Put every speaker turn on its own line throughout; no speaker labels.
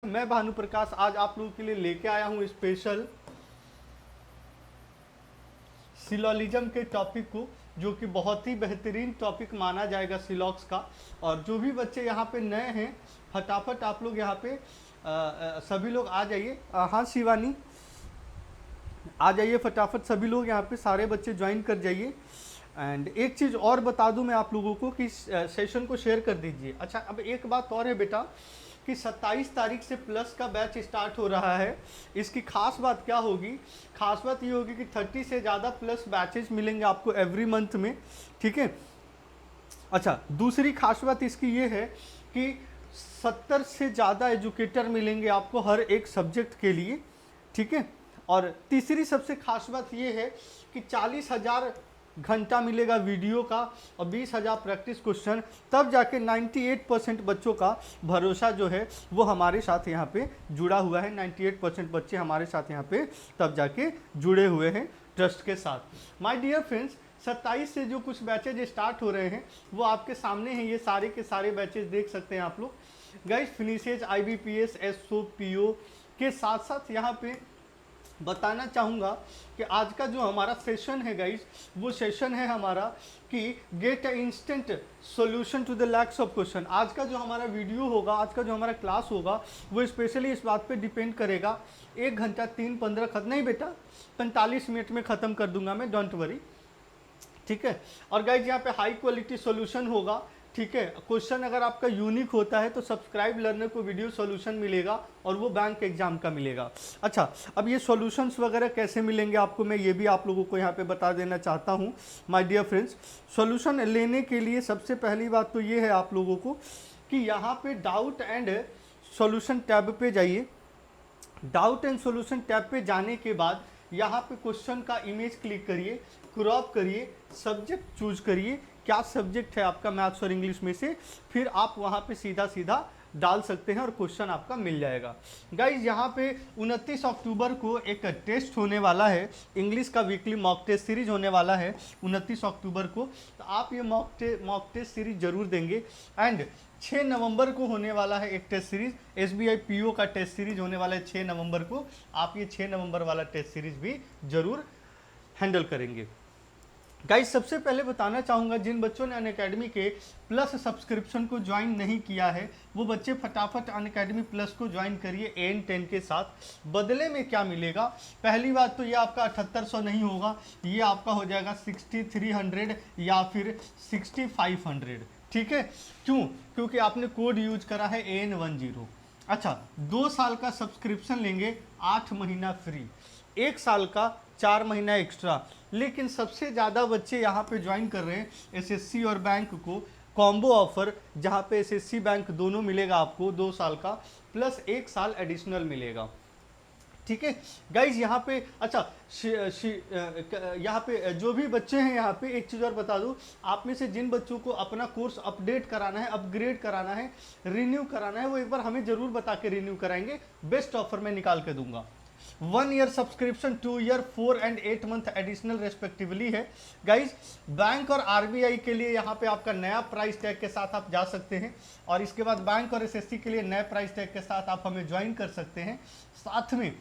मैं भानु प्रकाश आज आप लोगों के लिए लेके आया हूं स्पेशल सिलोलिज्म के टॉपिक को, जो कि बहुत ही बेहतरीन टॉपिक माना जाएगा सिलॉक्स का। और जो भी बच्चे यहाँ पे नए हैं, फटाफट आप लोग यहाँ पे सभी लोग आ जाइए। हाँ शिवानी, आ जाइए फटाफट सभी लोग यहाँ पे, सारे बच्चे ज्वाइन कर जाइए। एंड एक चीज़ और बता दूं मैं आप लोगों को कि सेशन को शेयर कर दीजिए। अच्छा, अब एक बात और है बेटा कि 27 तारीख से प्लस का बैच स्टार्ट हो रहा है। इसकी खास बात क्या होगी? खास बात ये होगी कि 30 से ज़्यादा प्लस बैचेज मिलेंगे आपको एवरी मंथ में, ठीक है। अच्छा, दूसरी खास बात इसकी ये है कि 70 से ज़्यादा एजुकेटर मिलेंगे आपको हर एक सब्जेक्ट के लिए, ठीक है। और तीसरी सबसे खास बात ये है कि 40,000 घंटा मिलेगा वीडियो का और 20,000 प्रैक्टिस क्वेश्चन। तब जाके 98% बच्चों का भरोसा जो है वो हमारे साथ यहाँ पे जुड़ा हुआ है। 98% बच्चे हमारे साथ यहाँ पे तब जाके जुड़े हुए हैं ट्रस्ट के साथ। माय डियर फ्रेंड्स, 27 से जो कुछ बैचेज स्टार्ट हो रहे हैं वो आपके सामने हैं। ये सारे के सारे बैचेज देख सकते हैं आप लोग। Guys, finishes, IBPS, SO, PO के साथ साथ यहाँ पे बताना चाहूँगा कि आज का जो हमारा सेशन है गाइस, वो सेशन है हमारा कि get a instant solution to the lacks of question. आज का जो हमारा वीडियो होगा, आज का जो हमारा क्लास होगा, वो स्पेशली इस बात पे डिपेंड करेगा। 1 घंटा 3-15 खत्म नहीं बेटा, 45 मिनट में ख़त्म कर दूंगा मैं, डोंट वरी, ठीक है। और गाइज यहाँ पे हाई क्वालिटी सॉल्यूशन होगा, ठीक है। क्वेश्चन अगर आपका यूनिक होता है तो सब्सक्राइब लर्नर को वीडियो सॉल्यूशन मिलेगा और वो बैंक एग्जाम का मिलेगा। अच्छा, अब ये सॉल्यूशंस वगैरह कैसे मिलेंगे आपको, मैं ये भी आप लोगों को यहाँ पे बता देना चाहता हूँ माय डियर फ्रेंड्स। सॉल्यूशन लेने के लिए सबसे पहली बात तो ये है आप लोगों को कि यहाँ पे डाउट एंड सॉल्यूशन टैब पे जाइए। डाउट एंड सॉल्यूशन टैब पे जाने के बाद यहाँ पे क्वेश्चन का इमेज क्लिक करिए, क्रॉप करिए, सब्जेक्ट चूज करिए, क्या सब्जेक्ट है आपका मैथ्स और इंग्लिश में से, फिर आप वहाँ पे सीधा सीधा डाल सकते हैं और क्वेश्चन आपका मिल जाएगा। गाइज, यहाँ पे 29 अक्टूबर को एक टेस्ट होने वाला है, इंग्लिश का वीकली मॉक टेस्ट सीरीज होने वाला है 29 अक्टूबर को। तो आप ये मॉक टेस्ट सीरीज जरूर देंगे। एंड 6 नवंबर को होने वाला है एक टेस्ट सीरीज, SBI PO का टेस्ट सीरीज होने वाला है 6 नवंबर को। आप ये 6 नवंबर वाला टेस्ट सीरीज भी जरूर हैंडल करेंगे। गाइस, सबसे पहले बताना चाहूँगा जिन बच्चों ने अनअकैडमी के प्लस सब्सक्रिप्शन को ज्वाइन नहीं किया है, वो बच्चे फटाफट अनअकैडमी प्लस को ज्वाइन करिए AN10 के साथ। बदले में क्या मिलेगा? पहली बात तो ये आपका 7800 नहीं होगा, ये आपका हो जाएगा 6300 या फिर 6500, ठीक है। क्यों? क्योंकि आपने कोड यूज करा है AN10। अच्छा, 2 साल का सब्सक्रिप्शन लेंगे, 8 महीना फ्री, 1 साल का 4 महीना एक्स्ट्रा। लेकिन सबसे ज़्यादा बच्चे यहाँ पे ज्वाइन कर रहे हैं SSC और बैंक को कॉम्बो ऑफर, जहाँ पे SSC बैंक दोनों मिलेगा आपको 2 साल का प्लस 1 साल एडिशनल मिलेगा, ठीक है। गाइज, यहाँ पे अच्छा यहाँ पे जो भी बच्चे हैं, यहाँ पे एक चीज़ और बता दूँ, आप में से जिन बच्चों को अपना कोर्स अपडेट कराना है, अपग्रेड कराना है, रिन्यू कराना है, वो एक बार हमें ज़रूर बता के रिन्यू कराएंगे। बेस्ट ऑफर मैं निकाल के दूंगा। 1 year subscription, 2 year, 4 and 8 month additional respectively है। गाइज, बैंक और RBI के लिए यहाँ पे आपका नया प्राइस टैग के साथ आप जा सकते हैं, और इसके बाद बैंक और SSC के लिए नए प्राइस टैग के साथ आप हमें ज्वाइन कर सकते हैं। साथ में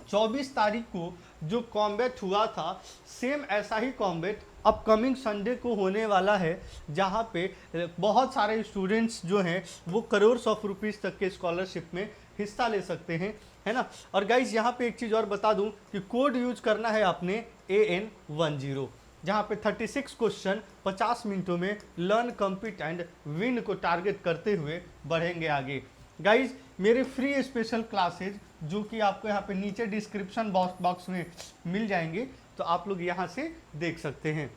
24 तारीख को जो कॉम्बैट हुआ था, सेम ऐसा ही कॉम्बैट अपकमिंग संडे को होने वाला है, जहाँ पे बहुत सारे स्टूडेंट्स जो हैं वो करोड़ ऑफ रुपीज़ तक के स्कॉलरशिप में हिस्सा ले सकते हैं, है ना। और गाइज, यहाँ पे एक चीज़ और बता दूं कि कोड यूज करना है आपने AN10, जहाँ पे 36 क्वेश्चन 50 मिनटों में लर्न, कम्पीट एंड विन को टारगेट करते हुए बढ़ेंगे आगे। गाइज, मेरे फ्री स्पेशल क्लासेज जो कि आपको यहाँ पे नीचे डिस्क्रिप्शन बॉक्स में मिल जाएंगे, तो आप लोग यहाँ से देख सकते हैं।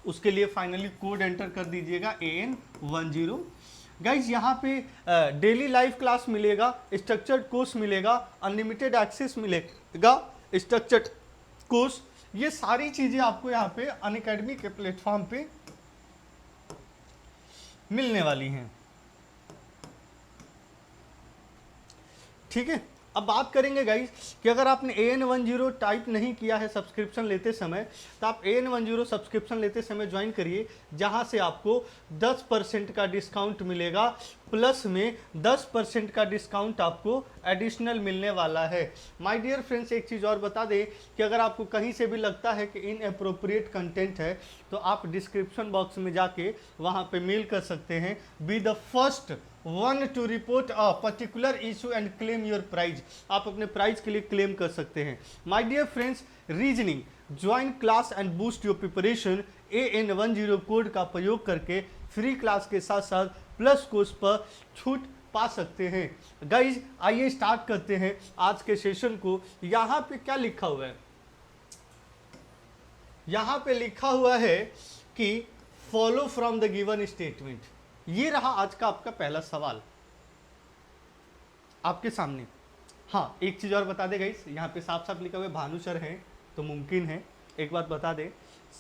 उसके लिए फाइनली कोड एंटर कर दीजिएगा AN10। गाइज, यहाँ पे डेली लाइव क्लास मिलेगा, स्ट्रक्चर्ड कोर्स मिलेगा, अनलिमिटेड एक्सेस मिलेगा, स्ट्रक्चर्ड कोर्स, ये सारी चीज़ें आपको यहाँ पे अनअकैडमी के प्लेटफॉर्म पे मिलने वाली हैं, ठीक है। अब बात करेंगे गाइस कि अगर आपने AN10 टाइप नहीं किया है सब्सक्रिप्शन लेते समय, तो आप AN10 सब्सक्रिप्शन लेते समय ज्वाइन करिए, जहां से आपको 10% का डिस्काउंट मिलेगा, प्लस में 10% का डिस्काउंट आपको एडिशनल मिलने वाला है। माय डियर फ्रेंड्स, एक चीज़ और बता दें कि अगर आपको कहीं से भी लगता है कि इनअप्रोप्रिएट कंटेंट है, तो आप डिस्क्रिप्शन बॉक्स में जाके वहां पे मेल कर सकते हैं, be the first one to report a particular issue and claim your prize. आप अपने प्राइज के लिए क्लेम कर सकते हैं। My dear friends, reasoning join class and boost your preparation AN10 code का प्रयोग करके फ्री क्लास के साथ साथ प्लस कोर्स पर छूट पा सकते हैं। गाइज आइए स्टार्ट करते हैं आज के सेशन को। यहां पे क्या लिखा हुआ है? यहां पे लिखा हुआ है कि follow from the given statement. ये रहा आज का आपका पहला सवाल आपके सामने। हाँ, एक चीज और बता दे गाइस, यहाँ पे साफ साफ लिखा हुआ है भानु सर हैं तो मुमकिन है। एक बात बता दे,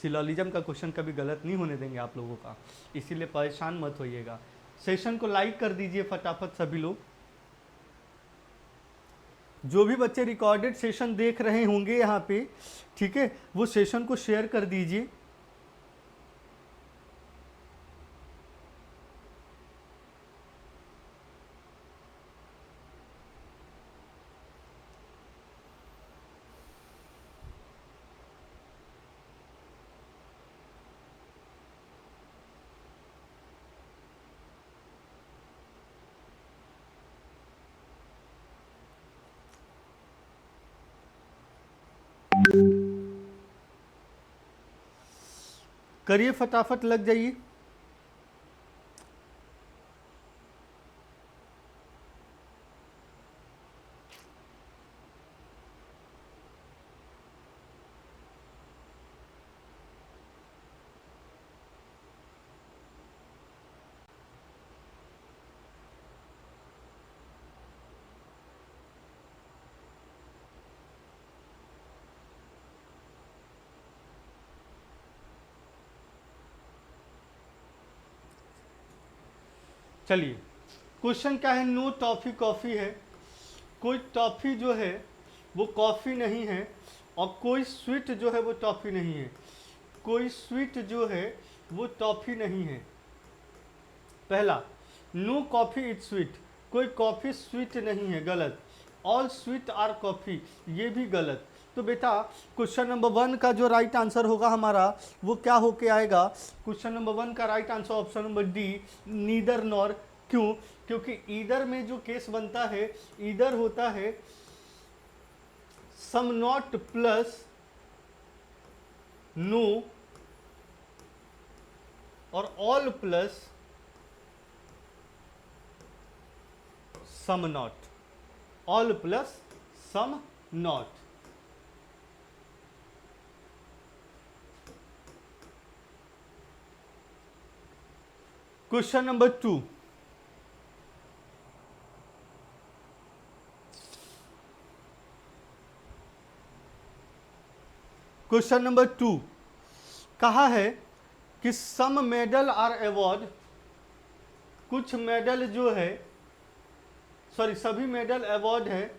सिलोजिज्म का क्वेश्चन कभी गलत नहीं होने देंगे आप लोगों का, इसीलिए परेशान मत होइएगा। सेशन को लाइक कर दीजिए फटाफट सभी लोग। जो भी बच्चे रिकॉर्डेड सेशन देख रहे होंगे यहाँ पे, ठीक है, वो सेशन को शेयर कर दीजिए। करिए फटाफट, लग जाइए। चलिए, क्वेश्चन क्या है? नो टॉफी कॉफी है। कोई टॉफी जो है वो कॉफी नहीं है, और कोई स्वीट जो है वो टॉफी नहीं है। कोई स्वीट जो है वो टॉफी नहीं है। पहला, नो कॉफी इज स्वीट, कोई कॉफी स्वीट नहीं है, गलत। ऑल स्वीट आर कॉफी, ये भी गलत। तो बेटा क्वेश्चन नंबर 1 का जो राइट आंसर होगा हमारा वो क्या होके आएगा? क्वेश्चन नंबर 1 का right answer option number D, neither nor. क्यों? क्योंकि ईदर में जो केस बनता है, ईदर होता है सम नॉट प्लस नो, और all plus some not, all plus some not. Question number 2, question number 2 कहा है कि सम मेडल आर अवार्ड, कुछ मेडल जो है, सॉरी सभी मेडल अवार्ड है,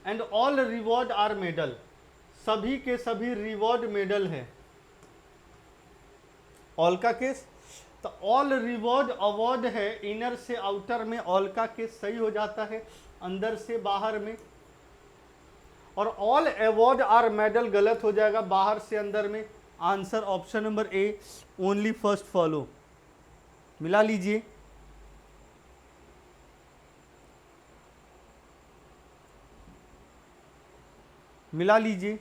and all reward are medal, सभी के सभी रिवॉर्ड मेडल है। ऑल का केस, तो ऑल रिवॉर्ड अवार्ड है, इनर से आउटर में ऑल का केस सही हो जाता है, अंदर से बाहर में। और ऑल अवार्ड आर मेडल गलत हो जाएगा, बाहर से अंदर में। आंसर ऑप्शन नंबर ए, ओनली फर्स्ट फॉलो। मिला लीजिए। मिला लीजिए।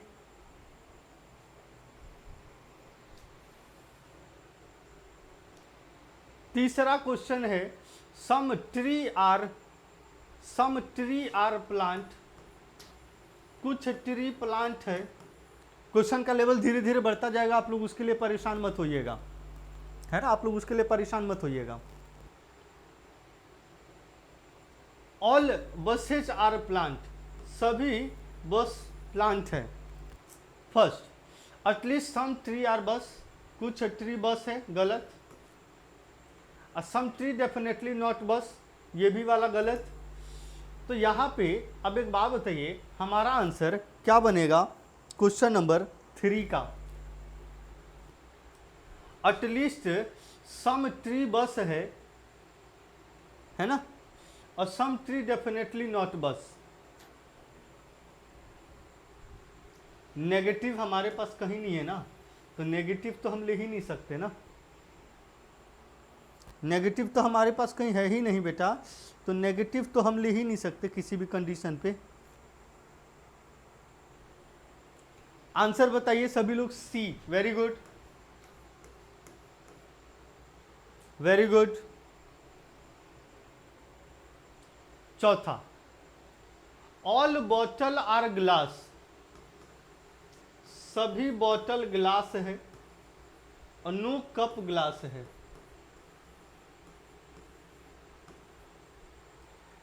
तीसरा क्वेश्चन है, सम ट्री आर प्लांट, कुछ ट्री प्लांट है। क्वेश्चन का लेवल धीरे धीरे बढ़ता जाएगा, आप लोग उसके लिए परेशान मत होइएगा, है ना, आप लोग उसके लिए परेशान मत होइएगा। ऑल बसेज आर प्लांट, सभी बस प्लांट है। First, at least some tree are bus, कुछ ट्री बस है, गलत। सम ट्री डेफिनेटली नॉट बस, ये भी वाला गलत। तो यहाँ पे अब एक बात बताइए, हमारा आंसर क्या बनेगा क्वेश्चन नंबर 3 का? एटलीस्ट सम ट्री बस है ना, और सम ट्री डेफिनेटली नॉट बस। नेगेटिव हमारे पास कहीं नहीं है ना, तो नेगेटिव तो हम ले ही नहीं सकते ना, नेगेटिव तो हमारे पास कहीं है ही नहीं बेटा, तो नेगेटिव तो हम ले ही नहीं सकते किसी भी कंडीशन पे। आंसर बताइए सभी लोग, C. Very good, very good. चौथा, ऑल बॉटल आर ग्लास, सभी बॉटल ग्लास है और नो कप ग्लास है।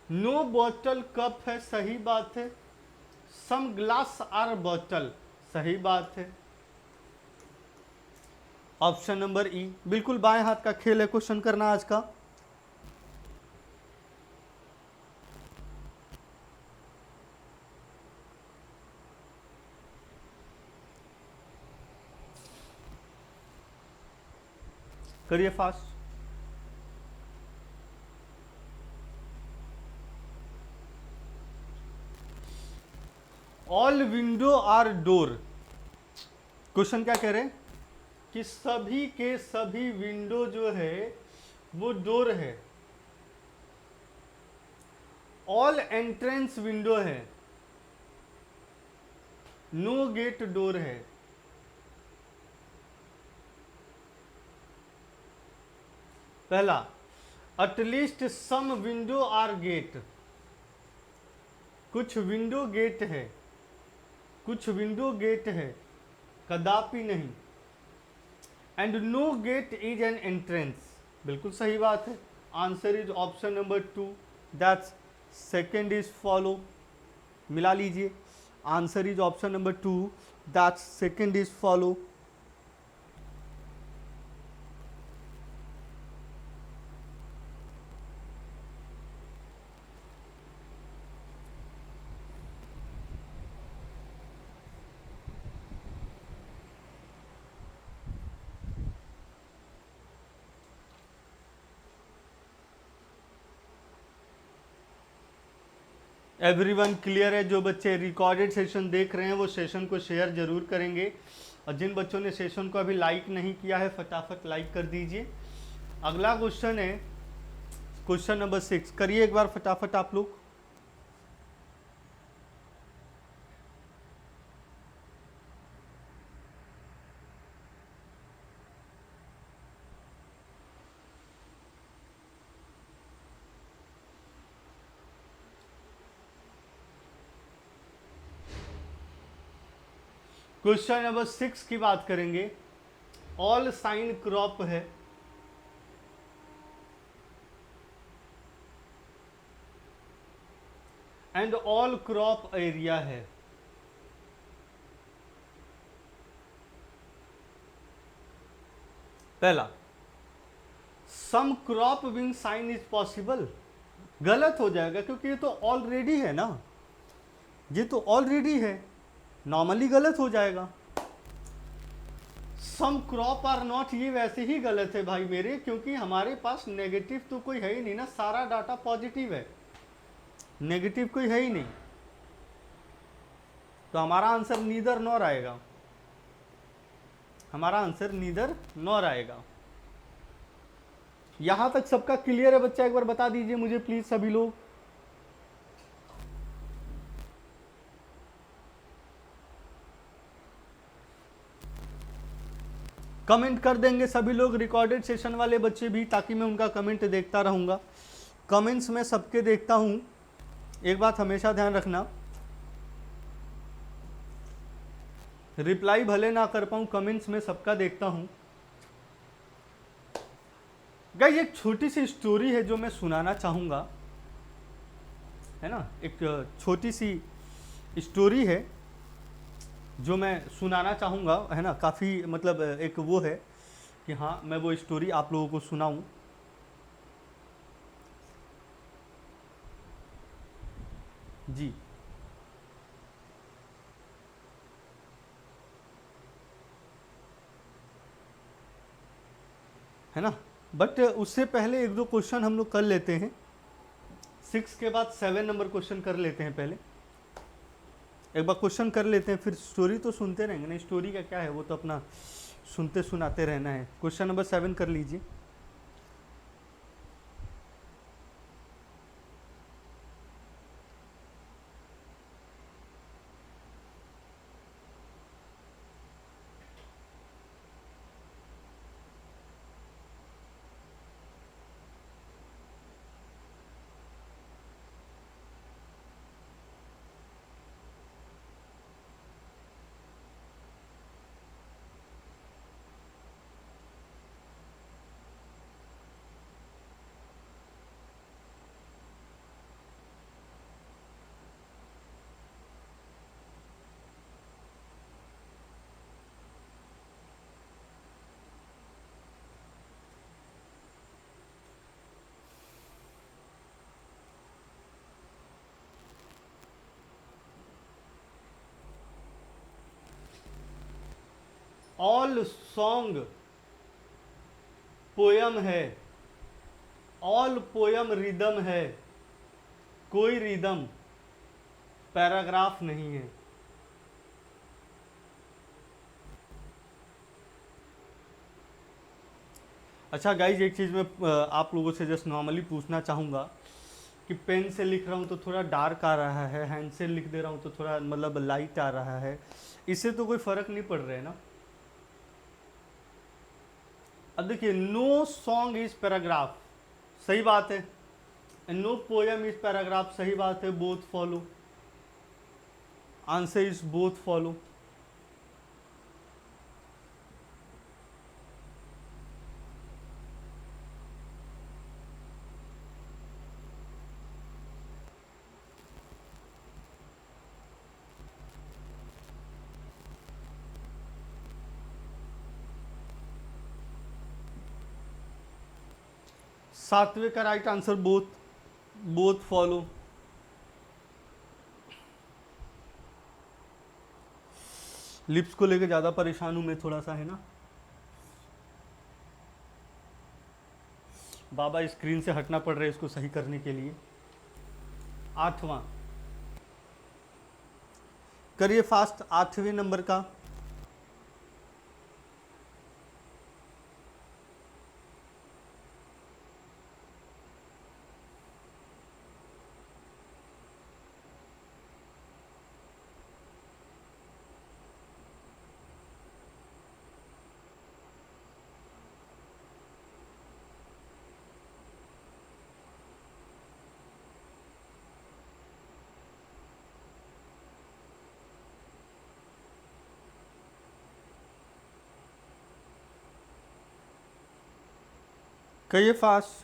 नो बॉटल कप है, सही बात है। सम ग्लास आर बॉटल, सही बात है। ऑप्शन नंबर ई, बिल्कुल बाएं हाथ का खेल है क्वेश्चन करना आज का। करिए fast. All window are door, क्वेश्चन क्या कह रहे हैं कि सभी के सभी विंडो जो है वो डोर है। ऑल एंट्रेंस विंडो है, नो गेट डोर है। पहला, at least some window are gate, कुछ विंडो गेट है, कुछ विंडो गेट है, कदापि नहीं। And no gate is an entrance, बिल्कुल सही बात है। Answer is option number 2, that's second is follow. मिला लीजिए, answer is option number 2, that's second is follow. Everyone clear है? जो बच्चे रिकॉर्डेड सेशन देख रहे हैं वो सेशन को शेयर जरूर करेंगे, और जिन बच्चों ने सेशन को अभी लाइक नहीं किया है फटाफट लाइक कर दीजिए। अगला क्वेश्चन है क्वेश्चन नंबर 6, करिए एक बार फटाफट आप लोग। क्वेश्चन नंबर 6 की बात करेंगे। ऑल साइन क्रॉप है, एंड ऑल क्रॉप एरिया है। पहला, some crop wing sign is possible, गलत हो जाएगा क्योंकि ये तो ऑलरेडी है ना, ये तो ऑलरेडी है, नॉर्मली गलत हो जाएगा। सम क्रॉप आर नॉट, ये वैसे ही गलत है भाई मेरे, क्योंकि हमारे पास नेगेटिव तो कोई है ही नहीं ना, सारा डाटा पॉजिटिव है, नेगेटिव कोई है ही नहीं, तो हमारा आंसर नीदर नॉर आएगा, हमारा आंसर नीदर नॉर आएगा। यहां तक सबका क्लियर है बच्चा? एक बार बता दीजिए मुझे प्लीज सभी लोग। कमेंट कर देंगे सभी लोग, रिकॉर्डेड सेशन वाले बच्चे भी, ताकि मैं उनका कमेंट देखता रहूंगा। कमेंट्स में सबके देखता हूं, एक बात हमेशा ध्यान रखना, रिप्लाई भले ना कर पाऊं, कमेंट्स में सबका देखता हूं। गाइस एक छोटी सी स्टोरी है जो मैं सुनाना चाहूंगा, है ना, एक छोटी सी स्टोरी है जो मैं सुनाना चाहूँगा, है ना, काफ़ी मतलब एक वो है कि हाँ मैं वो स्टोरी आप लोगों को सुनाऊँ। जी, है ना। बट उससे पहले एक दो क्वेश्चन हम लोग कर लेते हैं। 6 के बाद 7 नंबर क्वेश्चन कर लेते हैं पहले। एक बार क्वेश्चन कर लेते हैं, फिर स्टोरी तो सुनते रहेंगे। नहीं, स्टोरी का क्या है, वो तो अपना सुनते सुनाते रहना है। क्वेश्चन नंबर 7 कर लीजिए। ऑल सॉन्ग पोयम है, ऑल पोयम रिदम है, कोई रिदम पैराग्राफ नहीं है। अच्छा गाइज, एक चीज़ मैं आप लोगों से जस्ट नॉर्मली पूछना चाहूँगा कि पेन से लिख रहा हूँ तो थोड़ा डार्क आ रहा है, हैंड से लिख दे रहा हूँ तो थोड़ा मतलब लाइट आ रहा है, इससे तो कोई फ़र्क नहीं पड़ रहा है ना। अब देखिए, नो सॉन्ग इज पैराग्राफ, सही बात है। नो पोयम इज पैराग्राफ, सही बात है। Both follow, answer is both follow. सातवें का right answer both, both follow. Lips को लेके ज़्यादा परेशान हूँ मैं थोड़ा सा, है ना। बाबा स्क्रीन से हटना पड़ रहा है इसको सही करने के लिए। आठवां, करिए फास्ट, आठवें नंबर का। करिए फास्ट।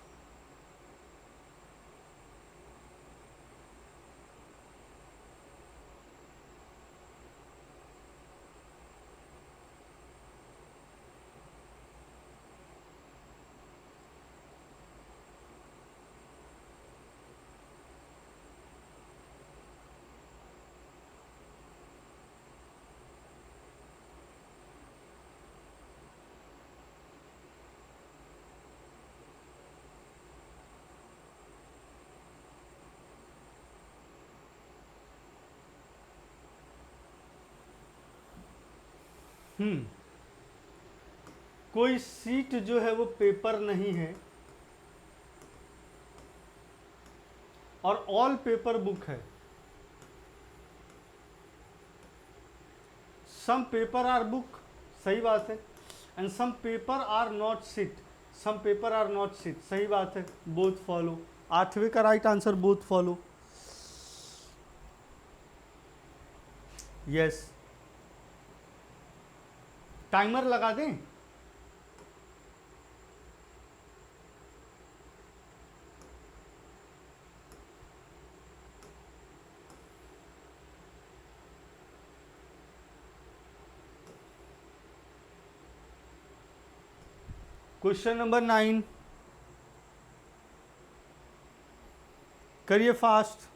कोई सीट जो है वो पेपर नहीं है और ऑल पेपर बुक है। सम पेपर आर बुक, सही बात है। And some paper are not seat, some paper are not seat, सही बात है। बोथ फॉलो, आठवें का right answer both follow. Yes, timer लगा दें। क्वेश्चन नंबर 9, करिए फास्ट।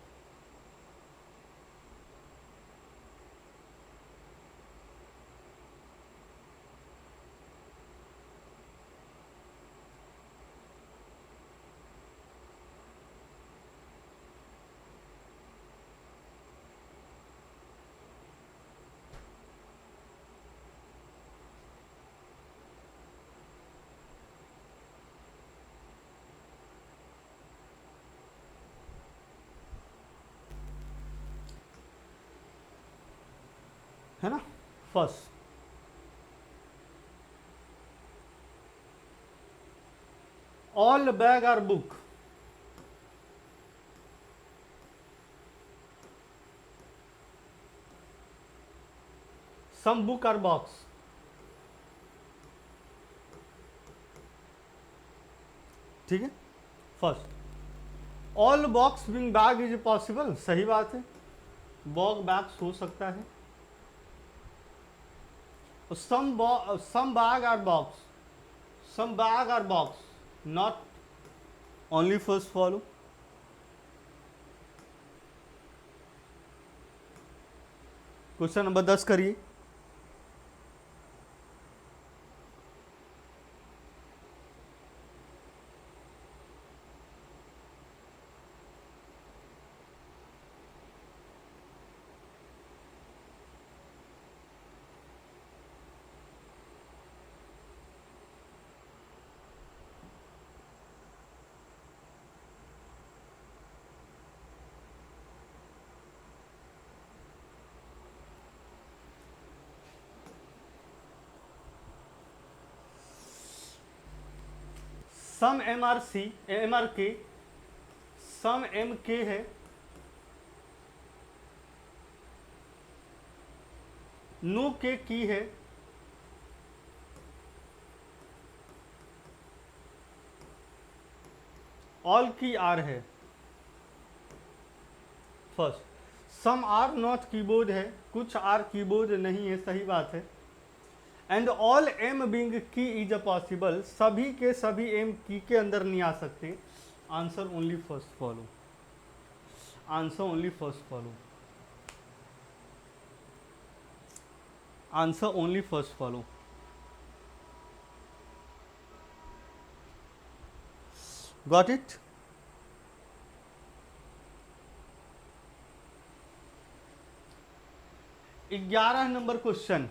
है ना। First, all bag are book, some book are box. ठीक है। First, all box being bag is possible, सही बात है, बॉग बैग्स हो सकता है। Some bag are box, some bag are box, not only first follow. Question number 10 करिए। सम एम आर के, सम एम के है, नो के की है, ऑल की आर है। First, some are not keyboard है, कुछ आर कीबोर्ड नहीं है, सही बात है। And all M being key is a possible, सभी के सभी एम की के अंदर नहीं आ सकते। Answer only first follow, answer only first follow, answer only first follow. Got it. ग्यारह number question,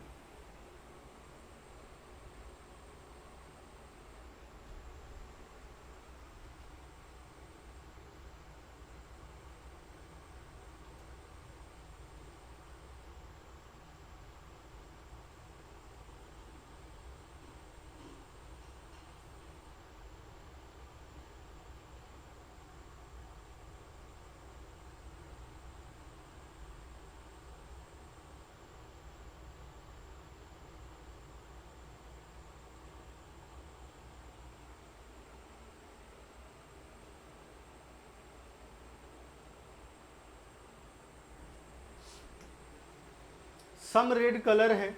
some red colour है,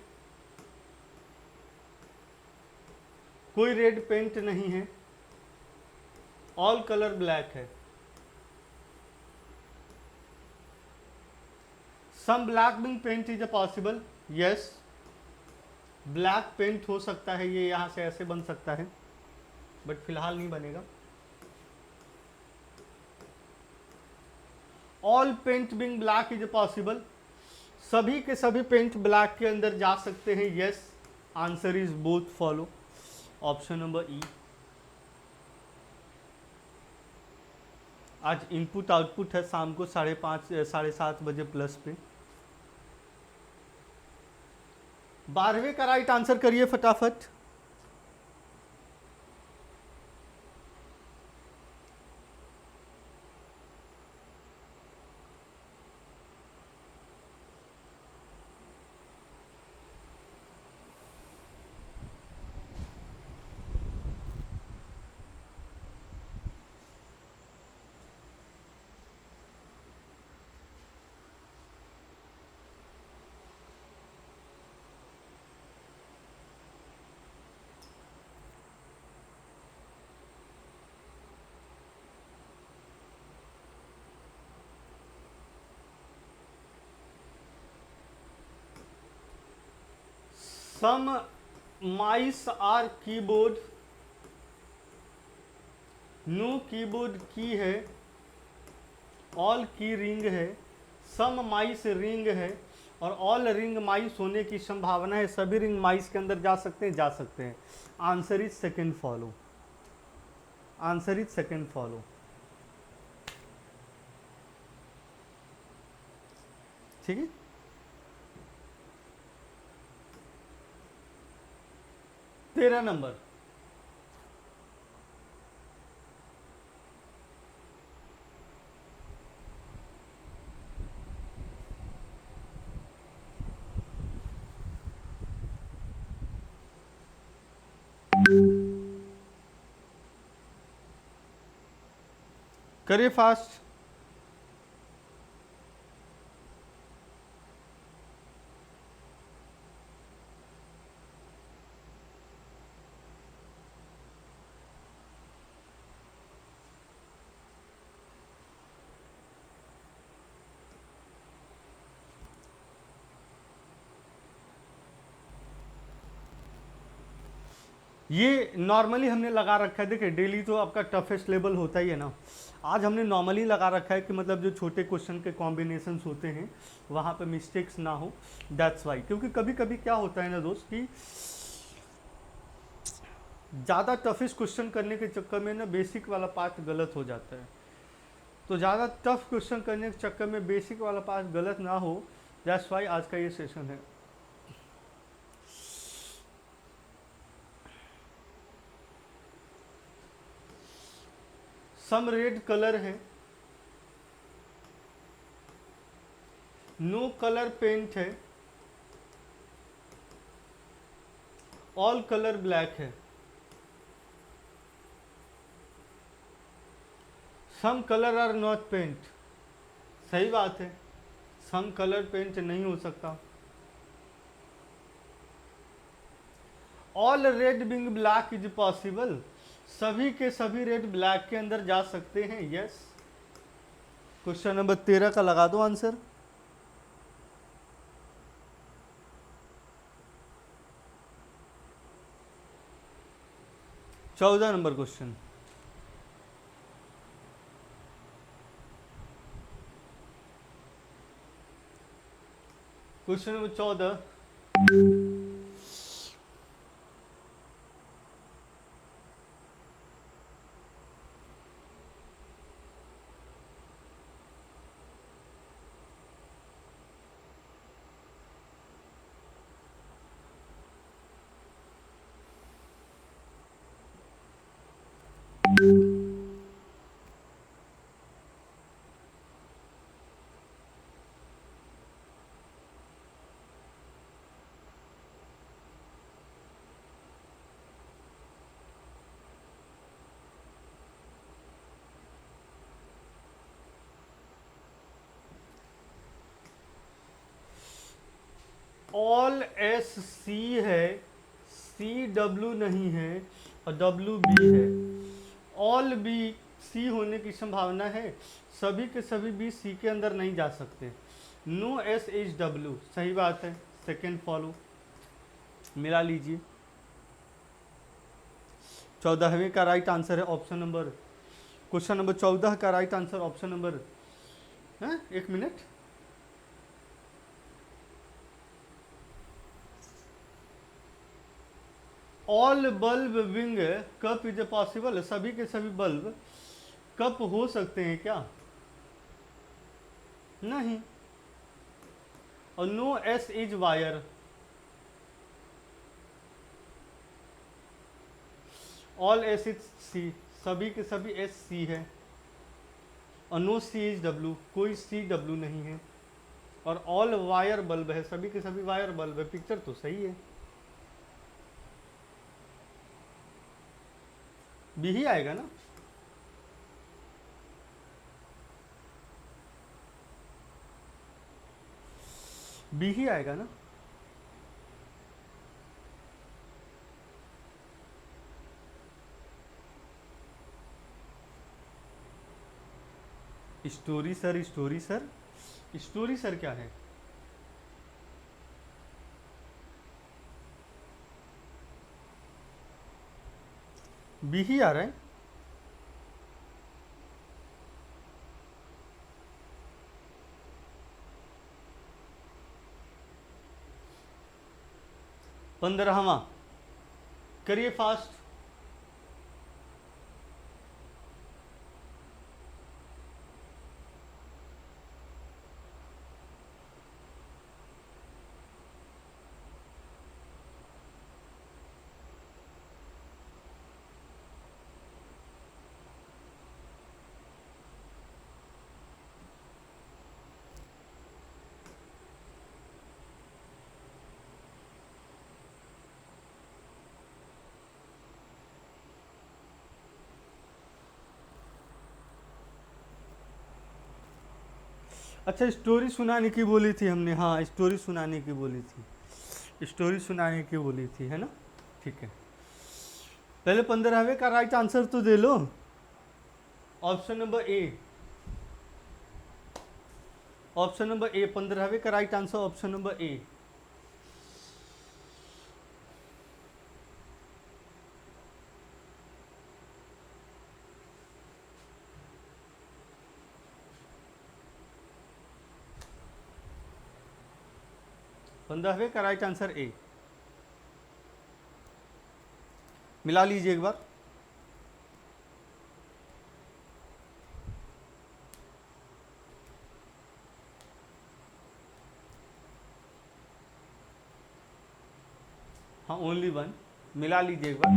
कोई रेड पेंट नहीं है, ऑल कलर ब्लैक है। Some black being paint is a possible, yes, black paint हो सकता है, ये यहां से ऐसे बन सकता है, बट फिलहाल नहीं बनेगा। All paint being black is possible, सभी के सभी पेंट ब्लैक के अंदर जा सकते हैं, yes, answer is both follow, option number ई। आज इनपुट आउटपुट है शाम को 5:30 7:30 बजे प्लस पे। 12वें का राइट आंसर करिए फटाफट। Some mice are keyboard, no keyboard की है, ऑल की रिंग है, सम माइस रिंग है, और ऑल रिंग माइस होने की संभावना है, सभी रिंग माइस के अंदर जा सकते हैं, जा सकते हैं। Answer is second follow, answer is second follow. ठीक है। 13 नंबर। करिए फास्ट। ये नॉर्मली हमने लगा रखा है, देखिए डेली तो आपका टफेस्ट लेवल होता ही है ना। आज हमने नॉर्मली लगा रखा है कि मतलब जो छोटे क्वेश्चन के कॉम्बिनेशंस होते हैं वहाँ पे मिस्टेक्स ना हो, दैट्स वाई। क्योंकि कभी कभी क्या होता है ना दोस्त कि ज़्यादा टफेस्ट क्वेश्चन करने के चक्कर में ना बेसिक वाला पार्ट गलत हो जाता है। तो ज़्यादा टफ क्वेश्चन करने के चक्कर में बेसिक वाला पार्ट गलत ना हो, दैट्स वाई आज का ये सेशन है। सम रेड कलर है, नो कलर पेंट है, ऑल कलर ब्लैक है। Some colour are not paint, सही बात है, सम कलर पेंट नहीं हो सकता। All red being black is possible, सभी के सभी रेड ब्लैक के अंदर जा सकते हैं, यस। क्वेश्चन नंबर 13 का लगा दो आंसर। चौदह number question. Question number 14। All S C है, सी डब्ल्यू नहीं है और डब्ल्यू बी है। ऑल बी सी होने की संभावना है, सभी के सभी बी सी के अंदर नहीं जा सकते। नो एस एच डब्ल्यू, सही बात है। सेकेंड फॉलो मिला लीजिए। 14वें का राइट आंसर है ऑप्शन नंबर, क्वेश्चन नंबर 14 का राइट आंसर ऑप्शन नंबर, एक minute, all bulb wing cup is a possible, सभी के सभी बल्ब कप हो सकते हैं क्या? नहीं। और no S is wire, all S is C, सभी के सभी एस सी है। और नो सी इज डब्ल्यू, कोई सी डब्ल्यू नहीं है। और ऑल वायर बल्ब है, सभी के सभी वायर बल्ब है। पिक्चर तो सही है, बी ही आएगा ना। बी ही आएगा ना। Story sir, story sir, story sir क्या है? बी ही आ रहा है। पंद्रहवा, करिए फास्ट। अच्छा, स्टोरी सुनाने की बोली थी हमने, हाँ स्टोरी सुनाने की बोली थी, स्टोरी सुनाने की बोली थी, है ना। ठीक है, पहले 15वें का राइट आंसर तो दे लो। Option number A, option number A 15वें का right answer option number A. पंद्रहवें का राइट आंसर ए। मिला लीजिए एक बार। हाँ ओनली वन, मिला लीजिए एक बार।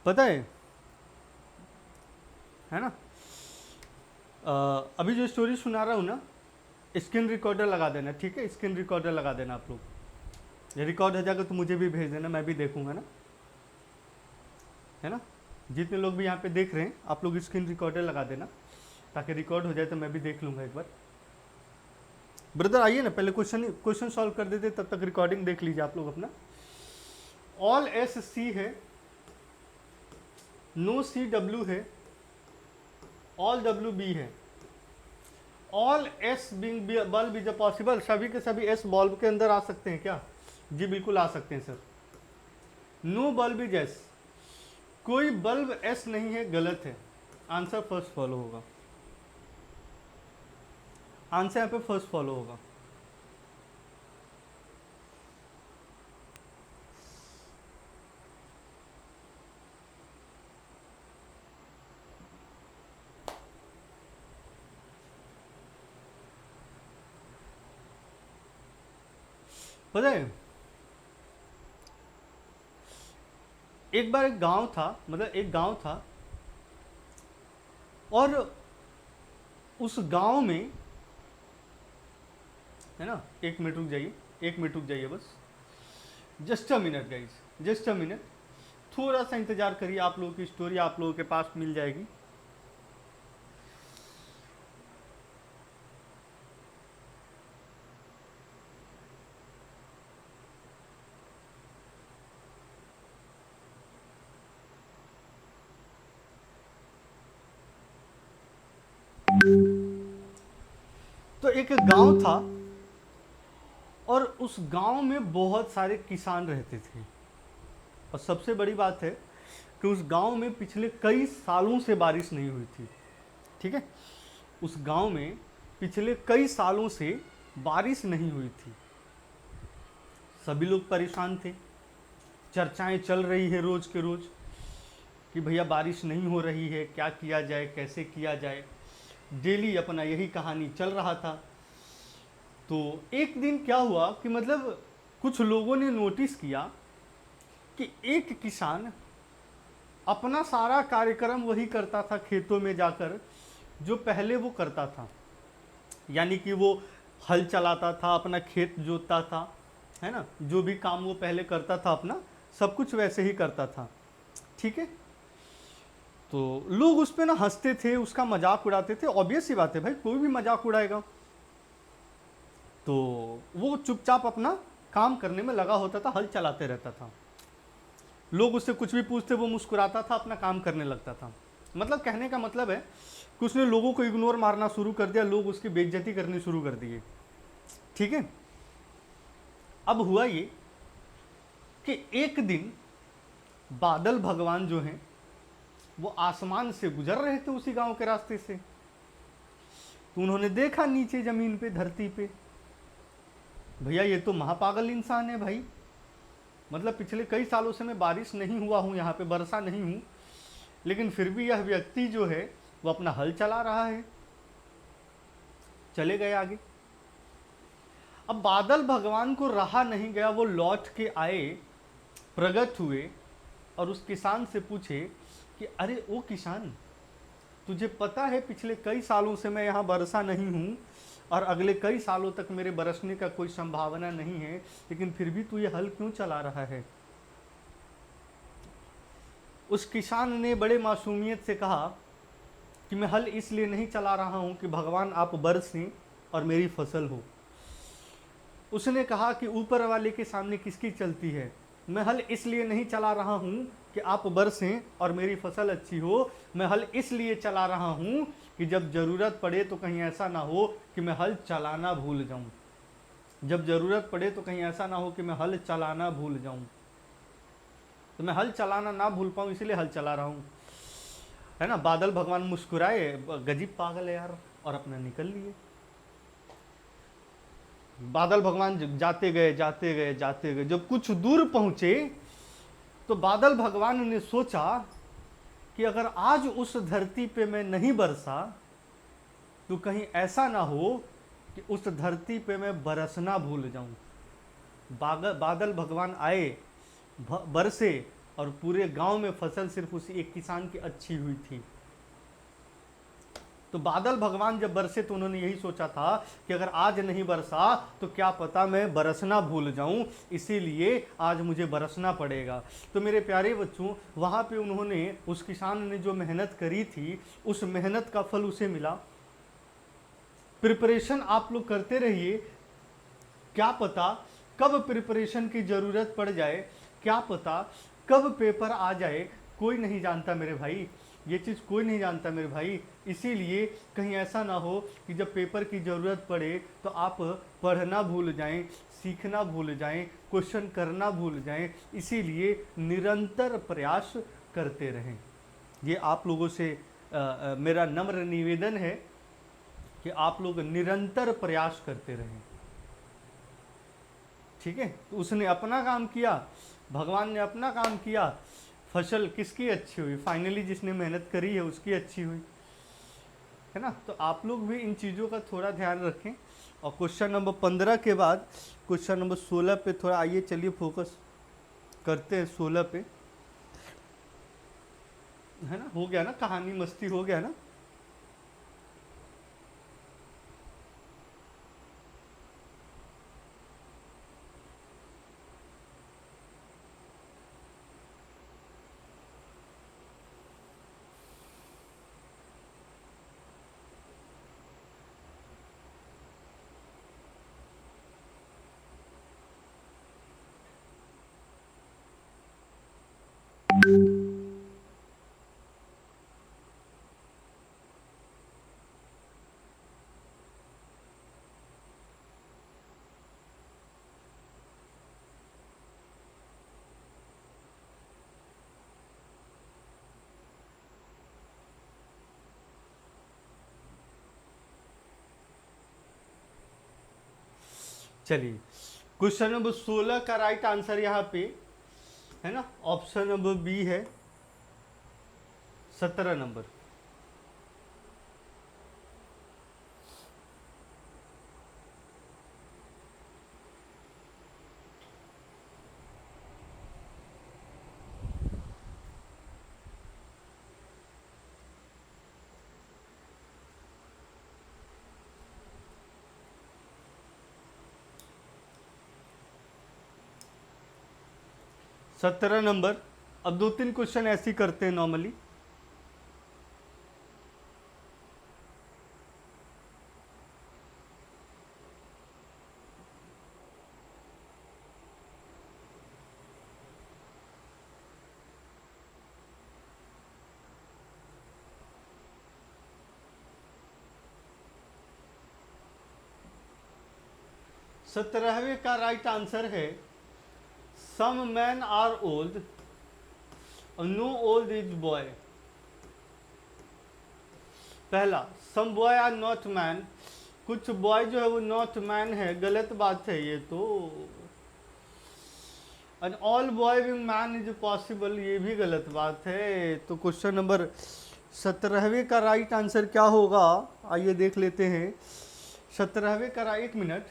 पता है ना, अभी जो स्टोरी सुना रहा हूँ ना, स्क्रीन रिकॉर्डर लगा देना, ठीक है, स्क्रीन रिकॉर्डर लगा देना आप लोग। ये रिकॉर्ड हो जाएगा तो मुझे भी भेज देना, मैं भी देखूंगा ना, है ना। जितने लोग भी यहाँ पे देख रहे हैं आप लोग स्क्रीन रिकॉर्डर लगा देना, ताकि रिकॉर्ड हो जाए तो मैं भी देख लूँगा एक बार। ब्रदर आइए ना, पहले क्वेश्चन सॉल्व कर देते, तब तक रिकॉर्डिंग देख लीजिए आप लोग अपना। ऑल एस सी है, नो सी डब्ल्यू है, ऑल डब्ल्यू बी है। All S being bulb is possible, सभी के सभी एस बल्ब के अंदर आ सकते हैं क्या? जी बिल्कुल आ सकते हैं sir. No bulb is S, कोई बल्ब एस नहीं है, गलत है। आंसर फर्स्ट फॉलो होगा, आंसर यहाँ पे फर्स्ट फॉलो होगा। पता है, एक बार एक गांव था, मतलब एक गांव था, और उस गांव में, है ना, एक मिनट रुक जाइए, एक मिनट रुक जाइए बस, just a minute guys, just a minute, थोड़ा सा इंतजार करिए, आप लोगों की स्टोरी आप लोगों के पास मिल जाएगी। तो एक गांव था, और उस गांव में बहुत सारे किसान रहते थे, और सबसे बड़ी बात है कि उस गांव में पिछले कई सालों से बारिश नहीं हुई थी, ठीक है। उस गांव में पिछले कई सालों से बारिश नहीं हुई थी, सभी लोग परेशान थे, चर्चाएं चल रही है रोज के रोज कि भैया बारिश नहीं हो रही है, क्या किया जाए, कैसे किया जाए, डेली अपना यही कहानी चल रहा था। तो एक दिन क्या हुआ कि मतलब कुछ लोगों ने नोटिस किया कि एक किसान अपना सारा कार्यक्रम वही करता था खेतों में जाकर, जो पहले वो करता था, यानी कि वो हल चलाता था, अपना खेत जोतता था, है ना, जो भी काम वो पहले करता था अपना, सब कुछ वैसे ही करता था, ठीक है। तो लोग उस पर ना हंसते थे, उसका मजाक उड़ाते थे, ऑब्वियस सी बात है भाई, कोई भी मजाक उड़ाएगा। तो वो चुपचाप अपना काम करने में लगा होता था, हल चलाते रहता था, लोग उससे कुछ भी पूछते वो मुस्कुराता था, अपना काम करने लगता था। मतलब कहने का मतलब है कि उसने लोगों को इग्नोर मारना शुरू कर दिया, लोग उसकी बेइज्जती करनी शुरू कर दिए, ठीक है। अब हुआ ये कि एक दिन बादल भगवान जो हैं वो आसमान से गुजर रहे थे उसी गांव के रास्ते से, तो उन्होंने देखा नीचे जमीन पे, धरती पे, भैया ये तो महापागल इंसान है भाई, मतलब पिछले कई सालों से मैं बारिश नहीं हुआ हूँ यहाँ पे, वर्षा नहीं हूँ, लेकिन फिर भी यह व्यक्ति जो है वो अपना हल चला रहा है। चले गए आगे। अब बादल भगवान को रहा नहीं गया, वो लौट के आए, प्रकट हुए और उस किसान से पूछे कि अरे ओ किसान, तुझे पता है पिछले कई सालों से मैं यहाँ बरसा नहीं हूँ और अगले कई सालों तक मेरे बरसने का कोई संभावना नहीं है, लेकिन फिर भी तू ये हल क्यों चला रहा है? उस किसान ने बड़े मासूमियत से कहा कि मैं हल इसलिए नहीं चला रहा हूँ कि भगवान आप बरसें और मेरी फसल हो। उसने कहा कि ऊपर वाले के सामने किसकी चलती है, मैं हल इसलिए नहीं चला रहा हूँ कि आप बरसें और मेरी फसल अच्छी हो, मैं हल इसलिए चला रहा हूँ कि जब ज़रूरत पड़े तो कहीं ऐसा ना हो कि मैं हल चलाना भूल जाऊँ। जब ज़रूरत पड़े तो कहीं ऐसा ना हो कि मैं हल चलाना भूल जाऊँ, तो मैं हल चलाना ना भूल पाऊँ इसलिए हल चला रहा हूँ, है ना। बादल भगवान मुस्कुराए, गजीब पागल है यार, और अपना निकल लिए। बादल भगवान जाते गए जाते गए जाते गए, जब कुछ दूर पहुंचे तो बादल भगवान ने सोचा कि अगर आज उस धरती पे मैं नहीं बरसा तो कहीं ऐसा ना हो कि उस धरती पे मैं बरसना भूल जाऊं। बादल भगवान आए, बरसे, और पूरे गांव में फसल सिर्फ उसी एक किसान की अच्छी हुई थी। तो बादल भगवान जब बरसे तो उन्होंने यही सोचा था कि अगर आज नहीं बरसा तो क्या पता मैं बरसना भूल जाऊं, इसीलिए आज मुझे बरसना पड़ेगा। तो मेरे प्यारे बच्चों, वहाँ पे उन्होंने, उस किसान ने जो मेहनत करी थी उस मेहनत का फल उसे मिला। प्रिपरेशन आप लोग करते रहिए, क्या पता कब प्रिपरेशन की ज़रूरत पड़ जाए, क्या पता कब पेपर आ जाए, कोई नहीं जानता मेरे भाई, ये चीज़ कोई नहीं जानता मेरे भाई। इसीलिए कहीं ऐसा ना हो कि जब पेपर की ज़रूरत पड़े तो आप पढ़ना भूल जाएं, सीखना भूल जाएं, क्वेश्चन करना भूल जाएं। इसीलिए निरंतर प्रयास करते रहें। ये आप लोगों से मेरा नम्र निवेदन है कि आप लोग निरंतर प्रयास करते रहें, ठीक है। तो उसने अपना काम किया, भगवान ने अपना काम किया, फसल किसकी अच्छी हुई? फाइनली जिसने मेहनत करी है उसकी अच्छी हुई, है ना। तो आप लोग भी इन चीज़ों का थोड़ा ध्यान रखें। और क्वेश्चन नंबर 15 के बाद क्वेश्चन नंबर 16 पे थोड़ा आइए, चलिए फोकस करते हैं 16 पे, है ना। हो गया ना, कहानी मस्ती हो गया ना। चलिए, क्वेश्चन नंबर 16 का राइट आंसर यहाँ पे है ना, ऑप्शन नंबर बी है, 17 नंबर। सत्रह नंबर। अब 2-3 क्वेश्चन ऐसे ही करते हैं नॉर्मली। सत्रहवें का राइट आंसर है, some man are old, no old is boy. पहला, some boy are not man, कुछ बॉय जो है वो नॉट मैन है, गलत बात है ये तो। And all boy being man is possible, ये भी गलत बात है। तो क्वेश्चन नंबर 17वें का राइट आंसर क्या होगा, आइए देख लेते हैं। 17वें का right, minute,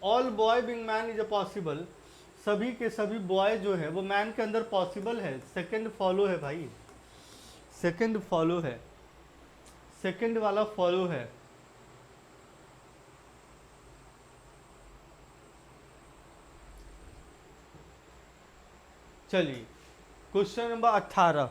all boy being man is possible, सभी के सभी बॉय जो है वो मैन के अंदर पॉसिबल है। सेकंड फॉलो है भाई, सेकंड फॉलो है, सेकंड वाला फॉलो है। चलिए क्वेश्चन नंबर 18।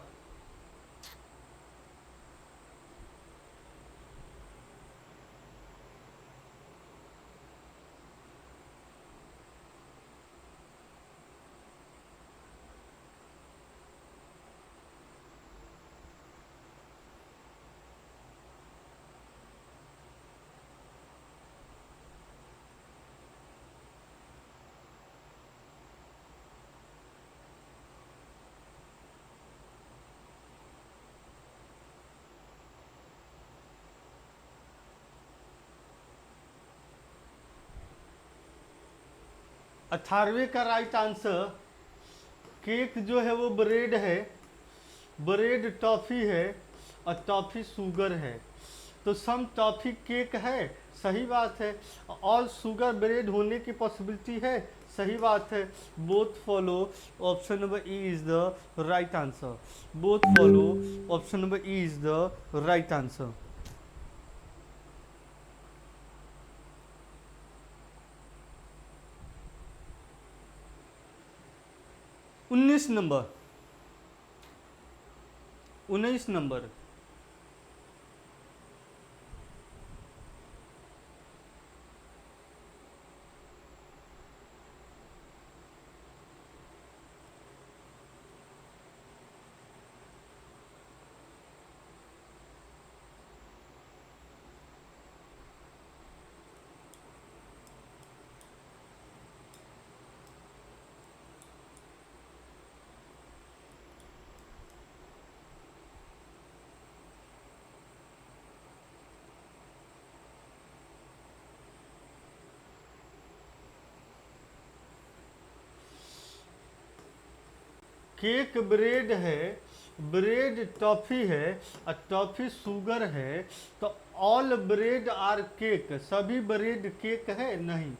अठारहवें का राइट आंसर केक जो है वो ब्रेड है, ब्रेड टॉफी है और टॉफी शुगर है। तो सम टॉफी केक है, सही बात है। ऑल शुगर ब्रेड होने की पॉसिबिलिटी है, सही बात है। Both follow, option number E is the right answer. Both follow, option number E is the right answer. 19 number, 19 number. Cake bread है, ब्रेड टॉफी है और टॉफी शुगर है। तो ऑल ब्रेड आर केक, सभी ब्रेड केक है नहीं।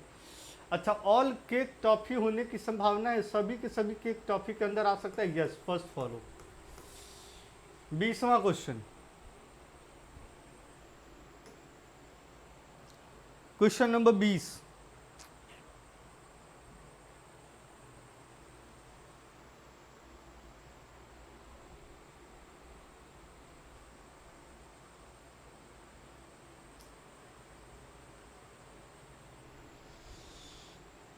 अच्छा, all cake toffee होने की संभावना है, सभी के सभी केक टॉफी के अंदर आ सकता है, यस, फर्स्ट फॉलो। 20वां question, question number 20।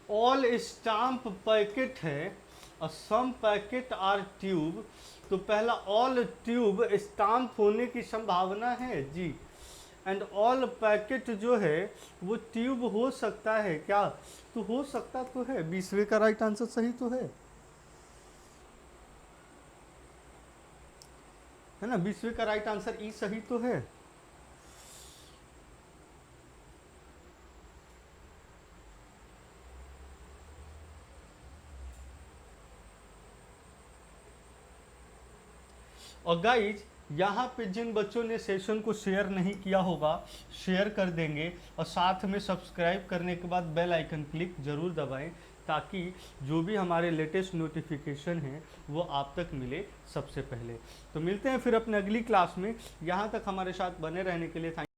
All stamp packet है और सम पैकेट आर ट्यूब। तो पहला ऑल ट्यूब स्टाम्प होने की संभावना है जी, एंड ऑल पैकेट जो है वो ट्यूब हो सकता है क्या? तो हो सकता तो है, 20वें का राइट आंसर सही तो है ना? 20वें का राइट आंसर ई सही तो है। और गाइज यहाँ पे जिन बच्चों ने सेशन को शेयर नहीं किया होगा, शेयर कर देंगे और साथ में सब्सक्राइब करने के बाद बेल आइकन क्लिक जरूर दबाएं, ताकि जो भी हमारे लेटेस्ट नोटिफिकेशन हैं वो आप तक मिले सबसे पहले। तो मिलते हैं फिर अपने अगली क्लास में। यहाँ तक हमारे साथ बने रहने के लिए थैंक